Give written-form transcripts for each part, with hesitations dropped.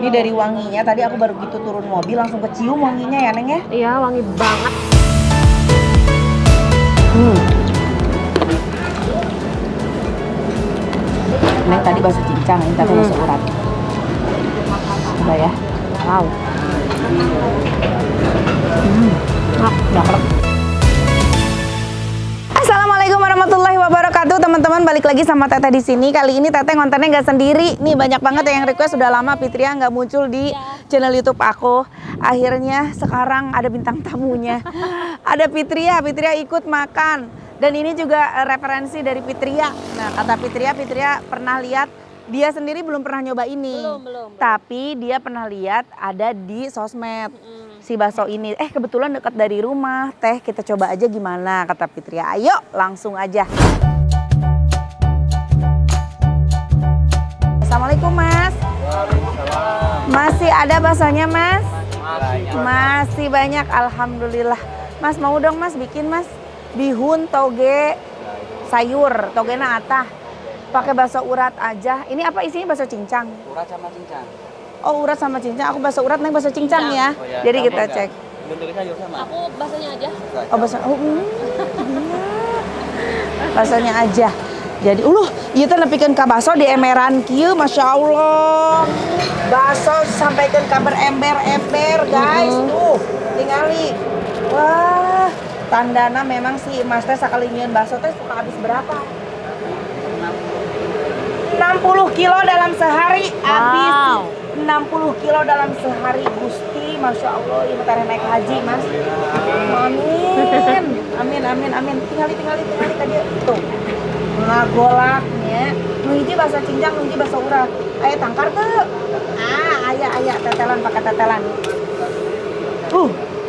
Ini dari wanginya, tadi aku baru gitu turun mobil langsung kecium wanginya ya Neng ya? Iya, wangi banget. Neng tadi bakso cincang, ini tadi bakso urat. Coba ya. Wow. Nyakrek. Assalamualaikum warahmatullahi wabarakatuh, teman-teman. Balik lagi sama Teteh di sini. Kali ini Teteh ngontennya nggak sendiri. Nih banyak banget yang request, sudah lama Fitria nggak muncul di channel YouTube aku. Akhirnya sekarang ada bintang tamunya. Ada Fitria ikut makan. Dan ini juga referensi dari Fitria. Nah, kata Fitria pernah lihat, dia sendiri belum pernah nyoba ini. Belum. Tapi dia pernah lihat ada di sosmed. Si bakso ini, kebetulan dekat dari rumah. Teh, kita coba aja gimana, kata Fitria. Ayo, langsung aja. Assalamualaikum, Mas. Waalaikumsalam. Masih ada baksonya, Mas? Masih banyak, alhamdulillah. Mas, mau dong, Mas, bikin, Mas. Bihun, toge, sayur, toge atah. Pakai bakso urat aja. Ini apa isinya, bakso cincang? Urat sama cincang. Oh, urat sama cincang. Aku bakso urat, Neng bakso cincang ya. Oh, ya. Jadi Sama kita enggak? cek. Bentuknya sayur sama. Aku baksonya aja. Oh, baksonya aja. Jadi, ieu teh nepikeun ka bakso di emeran kieu, Masya Allah. Bakso sampaikan kabar ember-ember, guys. Tuh, tingali. Wah, tandana memang si Mas teh sakali nyieun bakso teh suka habis berapa? 60 kilo dalam sehari habis. Wow. 60 kilo dalam sehari, Gusti, Masya Allah, ini tadi naik haji, Mas. Amin. Tinggali tadi tuh. Ngagolaknya. Nu hiji bakso cincang, nu hiji bakso urat. Aya tangkar teu? Aya tetelan, pakai tetelan.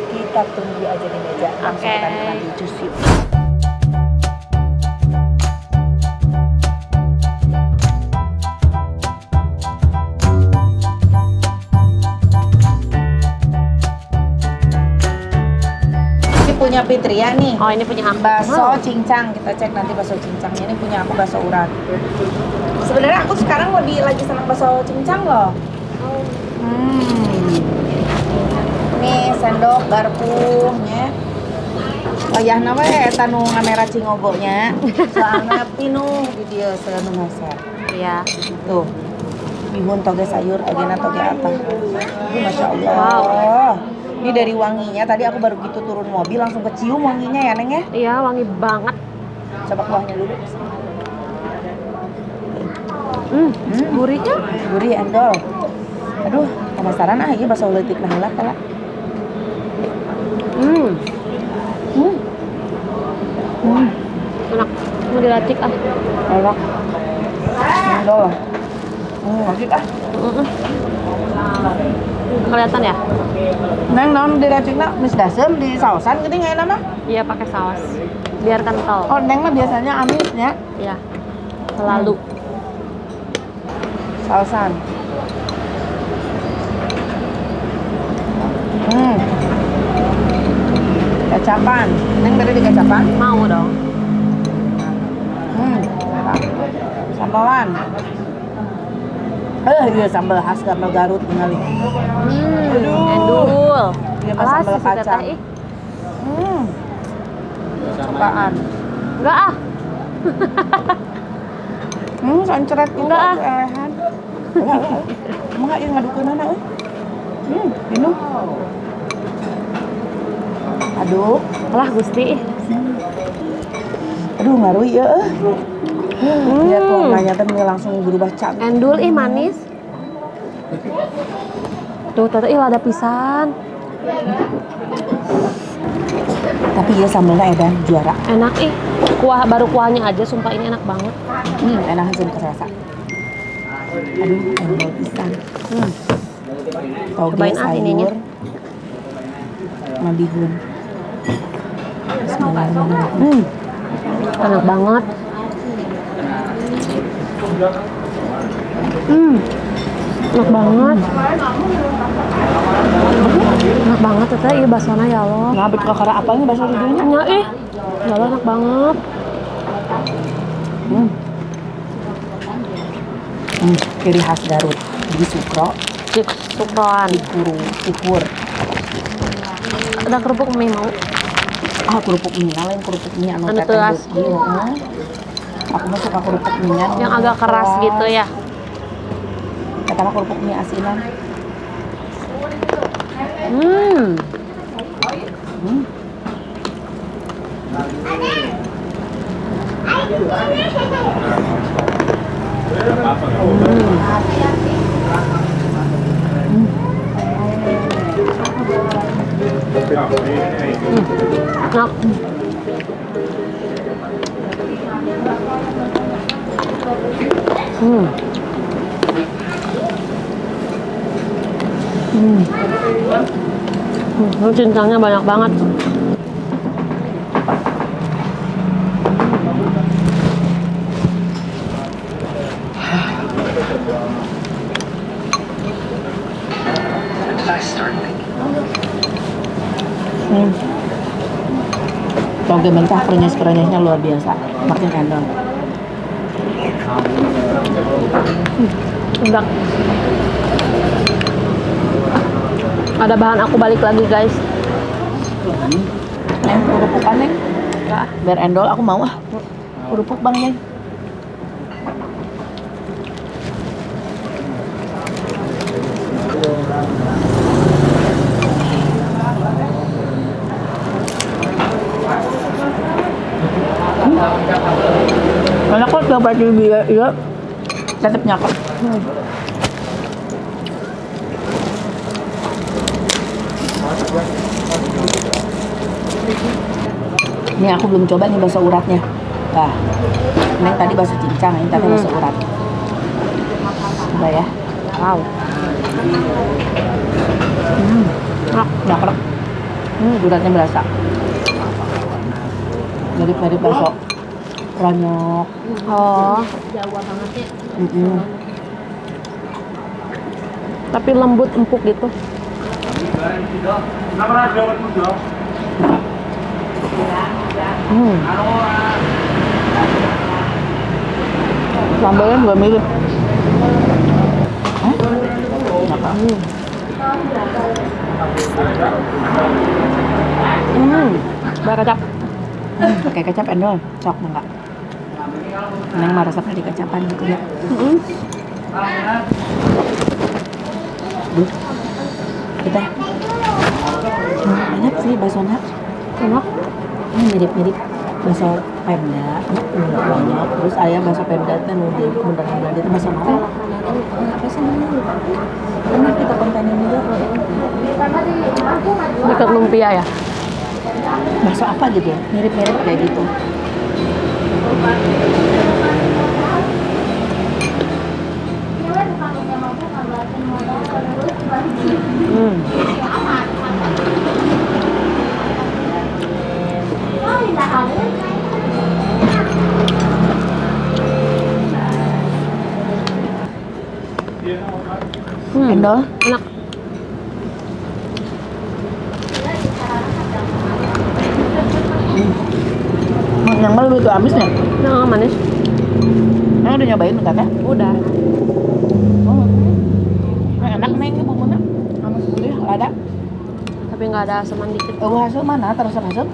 Kita tunggu aja di meja. Langsung kita nanti jus yuk. Punya Fitria nih. Oh, ini punya aku. Bakso cincang, kita cek nanti bakso cincangnya. Ini punya aku bakso urat. Sebenarnya aku sekarang lagi senang bakso cincang loh. Nih sendok garpunya. Wayahna we eta nu ngamera cingogonya. Soalnya pinu di dieu seueur masak. Iya. Tuh. Bihun toge sayur, togena toge apa. Masya Allah. Wow. Ini dari wanginya, tadi aku baru gitu turun mobil langsung kecium wanginya ya Neng ya? Iya, wangi banget. Coba kuahnya dulu. Gurihnya. Gurih endol. Aduh, penasaran ini bakso leutik nah heula kala. Enak. Mau diracik ah. Enak. Endol. Lagi ah. Kelihatan ya? Neng naon diracikna mis dasem di sausan geuning aya mah? Iya, pakai saus. Biar kental. Oh, Neng mah biasanya amisnya Iya. Selalu. sausan. Kecapan. Neng beri di kecapan? Mau dong. Sambalan. Iya sambal khas sambal Garut ningali. Endul. Iya mah sambal si Teteh, kacang. ih. Sukaan. Enggak ah. Sancret gitu. Enggak, ah. Elehan. Emang ieu ngadukeunana euy. Minum. Aduh, Alah Gusti. aduh ngaruy ya. Lihat warnanya teh langsung berubah cantik. Endul ih manis. Tuh, Teteh ih lada pisan. Tapi ya sambalnya edan juara. Enak ih. Kuahnya aja sumpah ini enak banget. Enak hasil kerasa. Aduh, endol pisan. Toge Cobain ininya. sayur. Sama bihun. Bismillahirrahmanirrahim. Enak banget. Enak banget. Enak banget Teteh, iya baksonya ya Allah. Nah, betul karena apa ini bakso hidungnya? Ya ih. Ya Allah enak banget. Ciri khas Garut. Di Sukro, Sukron. Syukur. Ada kerupuk mie mau? Ah, kerupuk mie, lain kerupuk mie anu Anu teteh teuas. beuki, heeh. Aku mah suka kerupuk mie Yang agak keras gitu ya. Eta mah kerupuk mie asinan. Hmm. Hmm. Enak. Ini cincangnya banyak banget. Toge mentah krenyes-krenyesnya luar biasa. Makin endong. Enak. Ada bahan aku balik lagi guys. Neng, kerupukan neng. Biar endol aku mau ah. Kerupuk bang neng. Enak kok dapat di iya. Tetepnya kok. Ini aku belum coba nih bakso uratnya. Nah, ini tadi bakso cincang, ini tadi bakso urat. Coba ya. Wow. Nyakrek. Uratnya berasa. Mirip-mirip bakso ranyok. Oh, Jawa banget ya. Tapi lembut empuk gitu. Sambalnya juga mirip. Bayar kecap. Pakai kecap endol, cok enggak? Neng mah resepnya di kecapan gitu ya. Kita enak sih baksonya. Enak. Ini mirip-mirip bakso Pemda, enggak banyak. Terus ayam bakso Pemda itu bener-bener itu bakso mau. Apa sih namanya? Ini kita kontenin juga kalau Dekat lumpia ya. bakso apa gitu, mirip-mirip kayak gitu. Endol, Enak. yang malu itu amisnya. Nah, manis. Neng udah nyobain bentar ya? Udah. Enak neng bumbunya. Anu gurih, lada. Tapi nggak ada asaman dikit. Hasil mana? Terus hasil?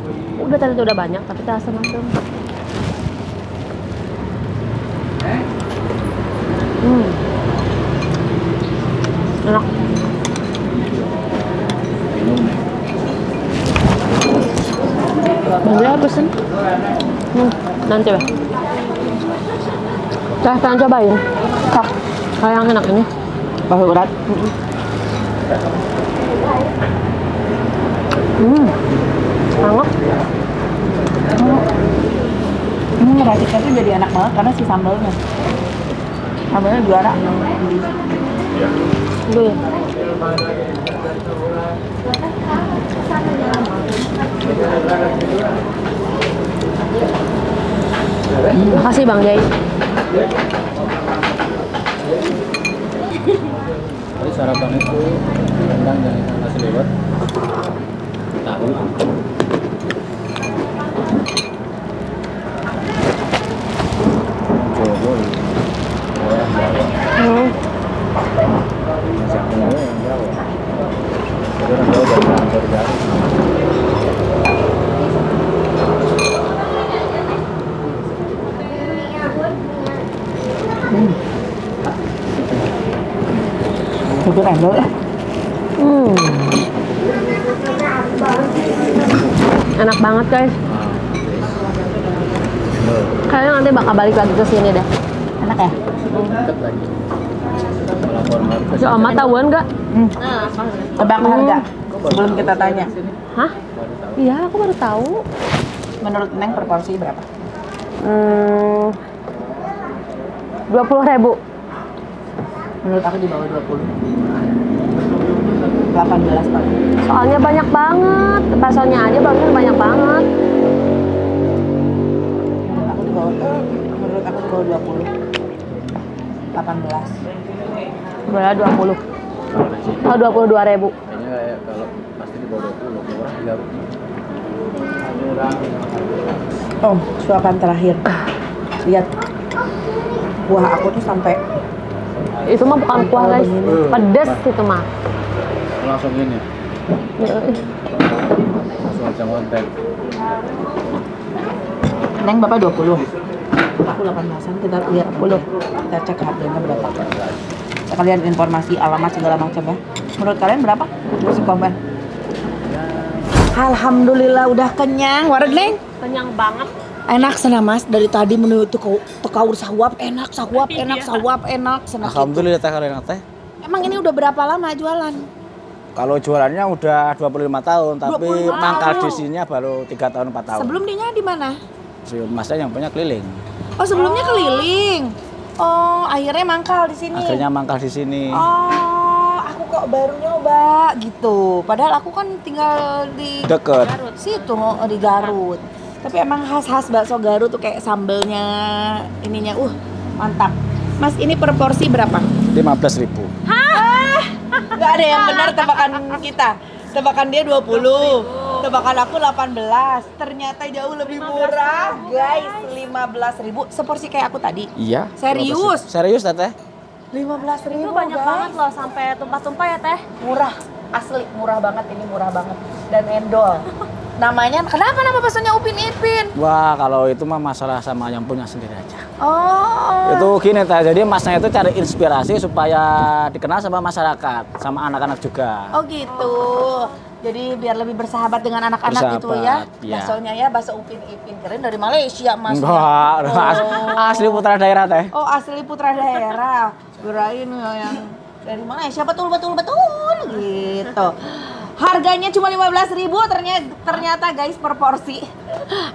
Udah tadi tuh udah banyak, tapi tak asam-asam. Enak. Nanti apa sih? Nanti coba. Pengen cobain. Kak, Kayak yang enak ini. bakso urat. Enak. Ini ngeraciknya tuh jadi enak banget karena si sambalnya. Sambalnya juara. Dulu ya. Makasih Bang Jai. Tadi sarapan itu rendang dan ikan nasi lewat. Tahu. Coba. Masak Untuk endol ya. Enak banget guys. Kayaknya nanti bakal balik lagi ke sini deh. Enak ya? Deket lagi. Melapor harga. Si Oma tahuan nggak? Tebak harga sebelum kita tanya. Hah? Iya, aku baru tahu. Menurut Neng per porsi berapa? 20.000. Menurut aku di bawah 20. 18 paling. Soalnya banyak banget. Baksonya aja banyak banget. Menurut aku di bawah 20. 18. Berapa 20? Oh, 22.000. Kayaknya kayak kalau pasti di bawah 20 murah di Garut. Oh, suapan terakhir. Lihat. Buah aku tuh sampai Itu mah bukan kuah guys. Pedes itu mah. Langsung ini. Langsung aja konten. Neng Bapak 20. Aku 18-an, kita lihat 10. Kita cek harganya berapa. Sekalian informasi alamat segala macam ya. Menurut kalian berapa? Terus komen. Alhamdulillah udah kenyang. Wareg Neng. Kenyang banget. Enak sana Mas, dari tadi menu itu tekau sahuap enak, sahuap enak, sahuap enak. Alhamdulillah teh kalian teh. Emang ini udah berapa lama jualan? Kalau jualannya udah 25 tahun, tapi 25 mangkal tahun. di sininya baru 3 tahun 4 tahun. Sebelumnya di mana? Masnya yang punya keliling. Oh, sebelumnya keliling. Oh, akhirnya mangkal di sini. Akhirnya mangkal di sini. Oh, aku kok baru nyoba gitu. Padahal aku kan tinggal di Deket. situ di Garut. Tapi emang khas bakso Garut tuh kayak sambelnya ininya mantap. Mas, ini per porsi berapa? 15.000. Gak ada yang benar tebakan kita. Tebakan dia 20. Tebakan aku 18. Ternyata jauh lebih murah, guys. 15.000 seporsi kayak aku tadi. Iya. Serius? Serius teh? 15.000 Itu banyak guys. banget loh sampai tumpah-tumpah ya teh. Murah, asli murah banget, ini murah banget. Dan endol. Namanya, kenapa nama baksonya Upin Ipin? Wah, kalau itu mah masalah sama yang punya sendiri aja. Oh. Itu gini teh, jadi masnya itu cari inspirasi supaya dikenal sama masyarakat, sama anak-anak juga. Oh gitu. Jadi biar lebih bersahabat dengan anak-anak gitu ya. Bersahabat, iya. Baksonya ya bakso Upin Ipin. Keren dari Malaysia, Mas. Wah, asli putra daerah teh. Oh, asli putra daerah. Kirain yang dari Malaysia, betul gitu. Harganya cuma 15.000 ternyata guys per porsi.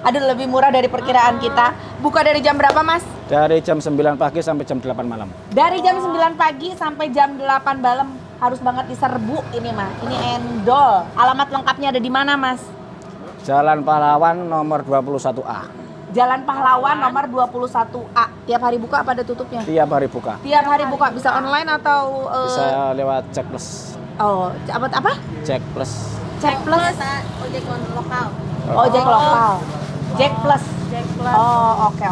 Aduh, lebih murah dari perkiraan kita. Buka dari jam berapa, Mas? Dari jam 9 pagi sampai jam 8 malam. Dari jam 9 pagi sampai jam 8 malam. Harus banget diserbu ini mah. Ini endol. Alamat lengkapnya ada di mana, Mas? Jalan Pahlawan nomor 21A. Jalan Pahlawan nomor 21A. Tiap hari buka apa ada tutupnya? Tiap hari buka. Tiap hari buka, bisa online atau Bisa lewat cek plus. Oh, apa? Cek plus. Cek plus. Ojek lokal. Ojek lokal. Jack plus. Oh, oke.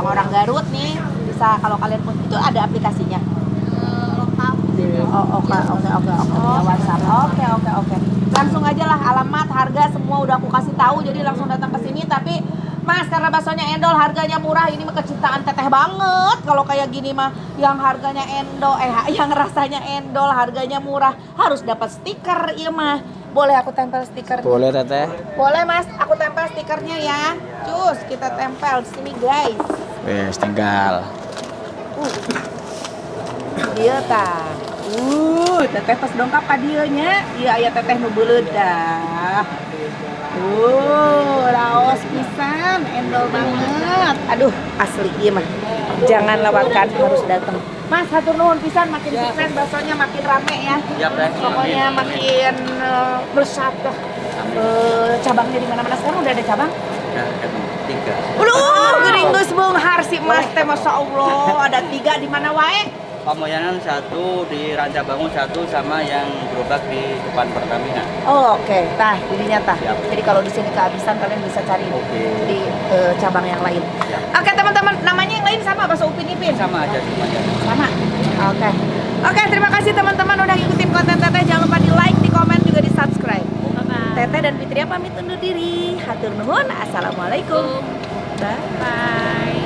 Orang Garut nih bisa, kalau kalian pun itu ada aplikasinya. Lokal. Oh, oke. WhatsApp. Oke. Langsung aja lah, alamat, harga semua udah aku kasih tahu, jadi langsung datang ke sini. Tapi Mas, karena baksonya endol, harganya murah, ini mah kecintaan teteh banget. Kalau kayak gini mah, yang harganya endol, yang rasanya endol, harganya murah, harus dapat stiker, iya mah. Boleh aku tempel stiker? Boleh teteh. Boleh Mas, aku tempel stikernya ya. Cus, kita tempel di sini guys. Wes tinggal. Dia ta. Teteh tos dongkap ka dieu nya. Ieu aya teteh nu beuleud dah. Laos pisan, endol banget. Aduh, asli ieu mah. Jangan lewatkan, harus datang. Mas, hatur nuhun pisan, makin sukses baksonya, makin rame ya. Pokoknya makin besar dah. Cabangnya di mana-mana sekarang udah ada cabang? Gering geus beunghar si Mas teh, Masya Allah. Ada 3 di mana wae? Pamoyanan 1, di Rancabangun 1, sama yang gerobak di depan Pertamina. Oh, oke. Tah, ininya tah. Siap. Jadi kalau di sini kehabisan, kalian bisa cari di cabang yang lain. Siap. Oke, teman-teman, namanya yang lain sama bakso Upin Ipin? Sama aja semuanya. Sama. Oke, terima kasih teman-teman udah ngikutin konten Teteh. Jangan lupa di like, di komen, juga di subscribe. Teteh dan Fitria pamit undur diri. Hatur nuhun. Assalamualaikum. Bye.